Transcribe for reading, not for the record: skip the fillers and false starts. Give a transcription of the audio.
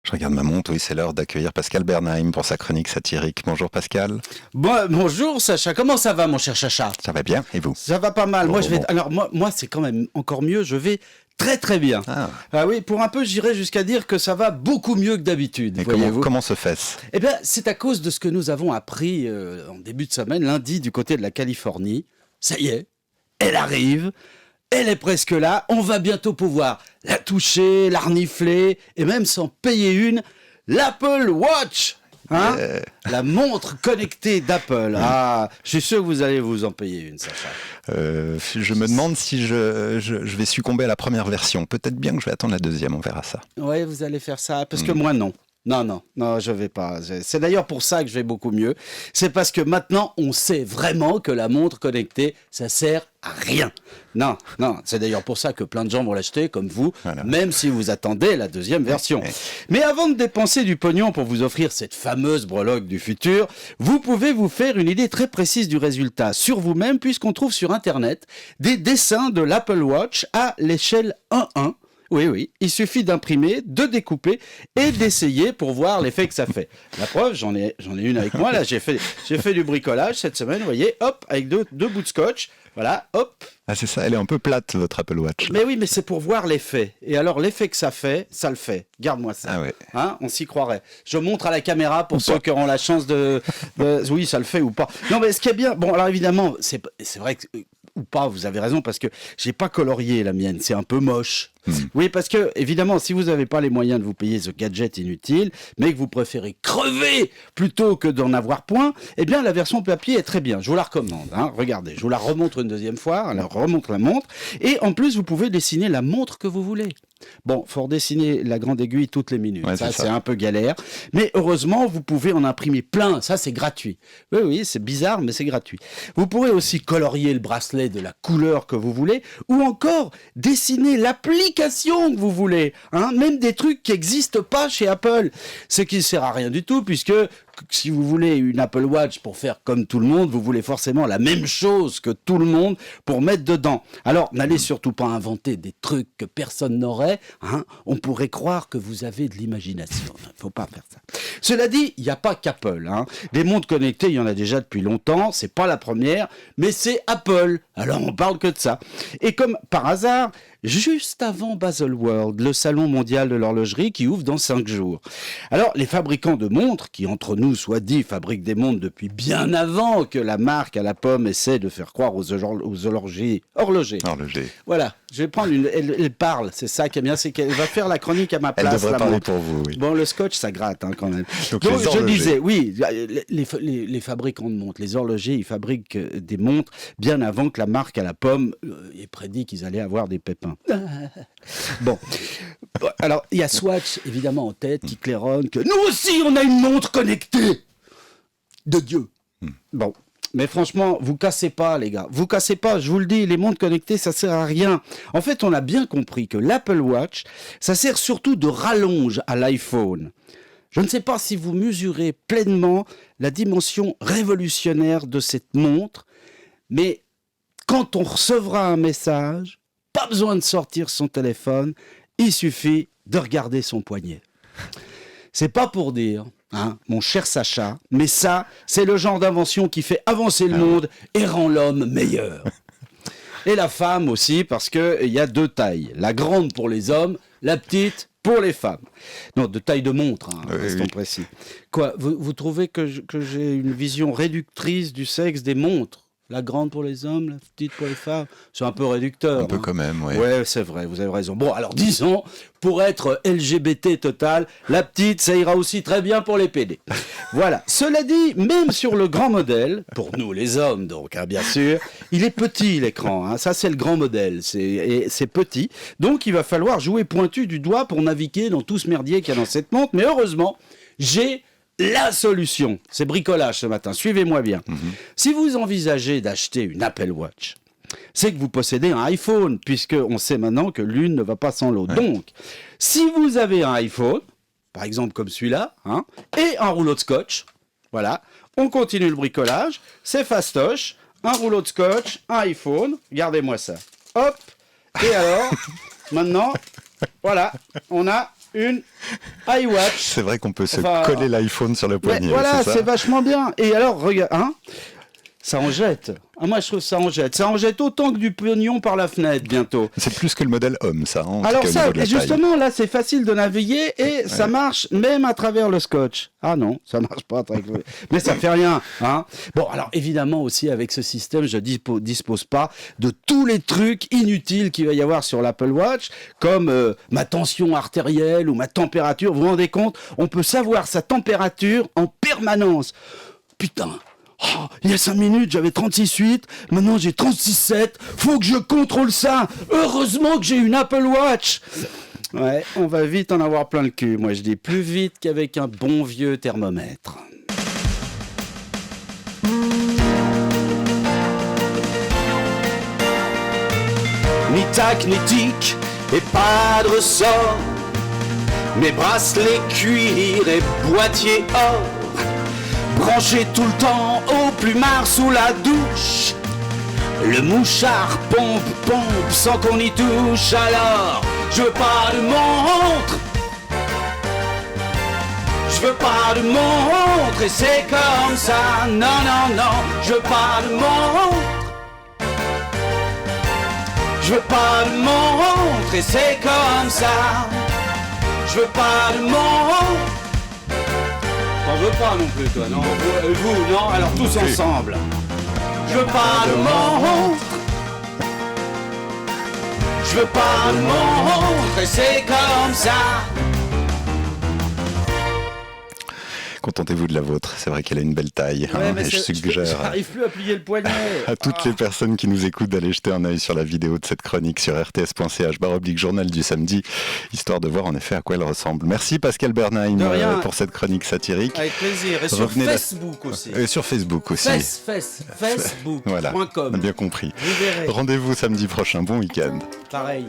Je regarde ma montre, oui, c'est l'heure d'accueillir Pascal Bernheim pour sa chronique satirique. Bonjour Pascal. Bonjour Sacha, comment ça va mon cher Chacha? Ça va bien, et vous? Ça va pas mal, moi c'est quand même encore mieux, je vais très très bien. Ah oui, pour un peu j'irais jusqu'à dire que ça va beaucoup mieux que d'habitude. Et comment se fait-ce? Eh bien c'est à cause de ce que nous avons appris en début de semaine, lundi du côté de la Californie. Ça y est, elle arrive. Elle est presque là, on va bientôt pouvoir la toucher, la renifler et même s'en payer une, l'Apple Watch, la montre connectée d'Apple. Ah, je suis sûr que vous allez vous en payer une, Sacha. Je me demande si je vais succomber à la première version. Peut-être bien que je vais attendre la deuxième, on verra ça. Oui, vous allez faire ça, parce que moi non. Non, je vais pas. C'est d'ailleurs pour ça que je vais beaucoup mieux. C'est parce que maintenant, on sait vraiment que la montre connectée, ça sert à rien. Non, c'est d'ailleurs pour ça que plein de gens vont l'acheter, comme vous, voilà. Même si vous attendez la deuxième version. Mais avant de dépenser du pognon pour vous offrir cette fameuse breloque du futur, vous pouvez vous faire une idée très précise du résultat sur vous-même, puisqu'on trouve sur Internet des dessins de l'Apple Watch à l'échelle 1:1. Oui, il suffit d'imprimer, de découper et d'essayer pour voir l'effet que ça fait. La preuve, j'en ai une avec moi, là, j'ai fait du bricolage cette semaine, vous voyez, hop, avec deux bouts de scotch, voilà, hop. Ah c'est ça, elle est un peu plate, votre Apple Watch. Mais oui, mais c'est pour voir l'effet. Et alors, l'effet que ça le fait. Garde-moi ça. Ah ouais. On s'y croirait. Je montre à la caméra pour ceux qui auront la chance de... Oui, ça le fait ou pas. Non, mais ce qui est bien... Bon, alors évidemment, c'est vrai que... Ou pas, vous avez raison, parce que j'ai pas colorié la mienne, c'est un peu moche. Oui, parce que, évidemment, si vous n'avez pas les moyens de vous payer ce gadget inutile, mais que vous préférez crever plutôt que d'en avoir point, eh bien, la version papier est très bien. Je vous la recommande. Regardez, je vous la remontre une deuxième fois, alors remontre la montre, et en plus, vous pouvez dessiner la montre que vous voulez. Bon, faut redessiner la grande aiguille toutes les minutes. Ouais, ça, c'est un peu galère. Mais heureusement, vous pouvez en imprimer plein. Ça, c'est gratuit. Oui, c'est bizarre, mais c'est gratuit. Vous pourrez aussi colorier le bracelet de la couleur que vous voulez, ou encore dessiner l'application que vous voulez. Même des trucs qui n'existent pas chez Apple. Ce qui ne sert à rien du tout, puisque si vous voulez une Apple Watch pour faire comme tout le monde, vous voulez forcément la même chose que tout le monde pour mettre dedans. Alors, n'allez surtout pas inventer des trucs que personne n'aurait. On pourrait croire que vous avez de l'imagination. Il ne faut pas faire ça. Cela dit, il n'y a pas qu'Apple. Des montres connectées, il y en a déjà depuis longtemps. C'est pas la première, mais c'est Apple. Alors, on parle que de ça. Et comme par hasard, juste avant Baselworld, le salon mondial de l'horlogerie qui ouvre dans 5 jours. Alors, les fabricants de montres, qui entre nous, soit dit, fabriquent des montres depuis bien avant que la marque à la pomme essaie de faire croire aux horlogers. Voilà, je vais prendre elle parle, c'est ça qui est bien, c'est qu'elle va faire la chronique à ma place. Elle devrait parler pour vous, oui. Bon, le scotch, ça gratte quand même. Donc je disais, oui, les fabricants de montres, les horlogers, ils fabriquent des montres bien avant que la marque à la pomme ait prédit qu'ils allaient avoir des pépins. Bon, alors il y a Swatch évidemment en tête qui claironne que nous aussi on a une montre connectée de Dieu. Bon, mais franchement, vous cassez pas les gars, vous cassez pas, je vous le dis, les montres connectées ça sert à rien. En fait, on a bien compris que l'Apple Watch, ça sert surtout de rallonge à l'iPhone. Je ne sais pas si vous mesurez pleinement la dimension révolutionnaire de cette montre, mais quand on recevra un message, pas besoin de sortir son téléphone, il suffit de regarder son poignet. C'est pas pour dire, mon cher Sacha, mais ça, c'est le genre d'invention qui fait avancer le monde et rend l'homme meilleur. Et la femme aussi, parce qu'il y a 2 tailles. La grande pour les hommes, la petite pour les femmes. Non, de taille de montre, restons précis. Quoi, vous trouvez que j'ai une vision réductrice du sexe des montres ? La grande pour les hommes, la petite pour les femmes, c'est un peu réducteur. Un peu quand même, oui. Ouais, c'est vrai, vous avez raison. Bon, alors disons, pour être LGBT total, la petite, ça ira aussi très bien pour les PD. Voilà. Cela dit, même sur le grand modèle, pour nous les hommes donc, bien sûr, il est petit l'écran. Ça, c'est le grand modèle. C'est petit. Donc, il va falloir jouer pointu du doigt pour naviguer dans tout ce merdier qu'il y a dans cette montre. Mais heureusement, j'ai la solution. C'est bricolage ce matin, suivez-moi bien. Si vous envisagez d'acheter une Apple Watch, c'est que vous possédez un iPhone, puisqu'on sait maintenant que l'une ne va pas sans l'autre. Donc, si vous avez un iPhone, par exemple comme celui-là, et un rouleau de scotch, voilà, on continue le bricolage, c'est fastoche, un rouleau de scotch, un iPhone, regardez-moi ça, hop, et alors, maintenant, voilà, on a une iWatch. C'est vrai qu'on peut se Enfin, coller l'iPhone sur le poignet. Voilà, c'est ça c'est vachement bien. Et alors, regarde, hein, ça en jette. Ah, moi, je trouve ça en jette. Ça en jette autant que du pognon par la fenêtre bientôt. C'est plus que le modèle homme, ça. En Alors tout cas, au ça, niveau de la taille. justement, là, c'est facile de naviguer et ça marche même à travers le scotch. Ah non, ça marche pas. Mais ça fait rien. Hein. Bon, alors évidemment aussi, avec ce système, je dispose pas de tous les trucs inutiles qu'il va y avoir sur l'Apple Watch, comme ma tension artérielle ou ma température. Vous vous rendez compte? On peut savoir sa température en permanence. Putain. Oh, il y a 5 minutes, j'avais 36,8, maintenant j'ai 36,7, faut que je contrôle ça. Heureusement que j'ai une Apple Watch. Ouais, on va vite en avoir plein le cul. Moi, je dis plus vite qu'avec un bon vieux thermomètre. Ni tac, ni tic, et pas de ressort. Mes bracelets cuir et boîtier or. Branché tout le temps au plumard sous la douche. Le mouchard pompe, pompe sans qu'on y touche. Alors, je veux pas de montre. Je veux pas de montre et c'est comme ça. Non, non, non, je veux pas de montre. Je veux pas de montre et c'est comme ça. Je veux pas de montre. T'en veux pas non plus, toi, non? Vous, non? Alors tous ensemble. Je veux pas de montre. Je veux pas de montre et c'est comme ça. Contentez-vous de la vôtre, c'est vrai qu'elle a une belle taille. Ouais, mais et je suggère j'arrive plus à plier le poignet. à toutes les personnes qui nous écoutent d'aller jeter un œil sur la vidéo de cette chronique sur rts.ch/journal du samedi, histoire de voir en effet à quoi elle ressemble. Merci Pascal Bernheim pour cette chronique satirique. Avec plaisir. Et sur Facebook aussi. Et sur Facebook aussi. Facebook.com. Voilà, on a bien compris. Vous verrez. Rendez-vous samedi prochain, bon week-end. Pareil.